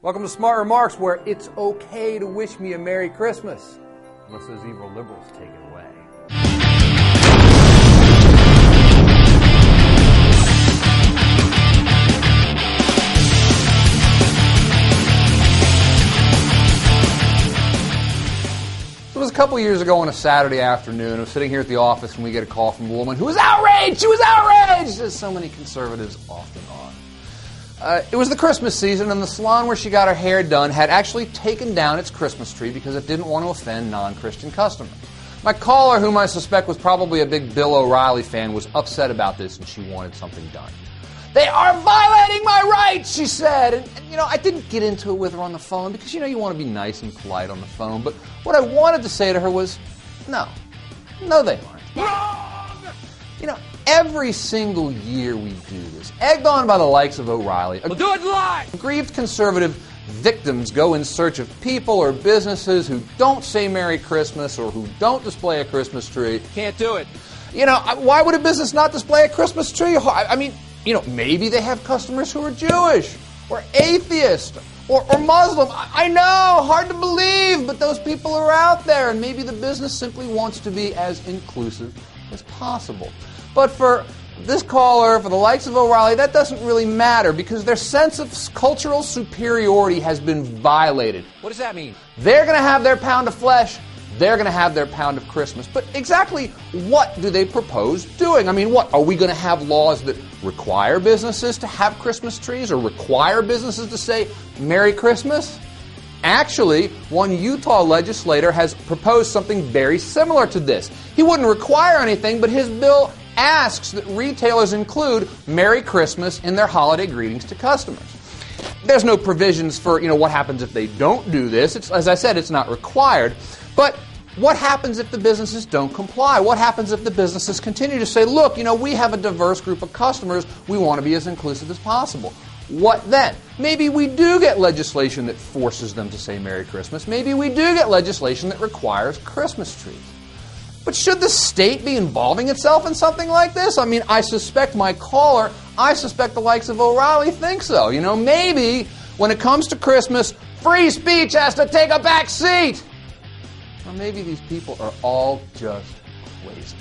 Welcome to Smart Remarks, where it's okay to wish me a Merry Christmas, unless those evil liberals take it away. It was a couple years ago on a Saturday afternoon. I was sitting here at the office and we get a call from a woman who was outraged. She was outraged, as so many conservatives often are. It was the Christmas season, and the salon where she got her hair done had actually taken down its Christmas tree because it didn't want to offend non-Christian customers. My caller, whom I suspect was probably a big Bill O'Reilly fan, was upset about this, and she wanted something done. "They are violating my rights," she said. And I didn't get into it with her on the phone because, you want to be nice and polite on the phone. But what I wanted to say to her was, no, they aren't. Wrong! Every single year we do this, egged on by the likes of O'Reilly. We'll do it live! Aggrieved conservative victims go in search of people or businesses who don't say Merry Christmas or who don't display a Christmas tree. Can't do it. Why would a business not display a Christmas tree? I mean, maybe they have customers who are Jewish or atheist or Muslim. I know, hard to believe, but those people are out there, and maybe the business simply wants to be as inclusive as possible. But for this caller, for the likes of O'Reilly, that doesn't really matter because their sense of cultural superiority has been violated. What does that mean? They're going to have their pound of flesh. They're going to have their pound of Christmas. But exactly what do they propose doing? I mean, what? Are we going to have laws that require businesses to have Christmas trees or require businesses to say Merry Christmas? Actually, one Utah legislator has proposed something very similar to this. He wouldn't require anything, but his bill asks that retailers include Merry Christmas in their holiday greetings to customers. There's no provisions for, what happens if they don't do this. As I said, it's not required. But what happens if the businesses don't comply? What happens if the businesses continue to say, look, we have a diverse group of customers. We want to be as inclusive as possible. What then? Maybe we do get legislation that forces them to say Merry Christmas. Maybe we do get legislation that requires Christmas trees. But should the state be involving itself in something like this? I mean, I suspect my caller, I suspect the likes of O'Reilly think so. Maybe when it comes to Christmas, free speech has to take a back seat. Or maybe these people are all just crazy.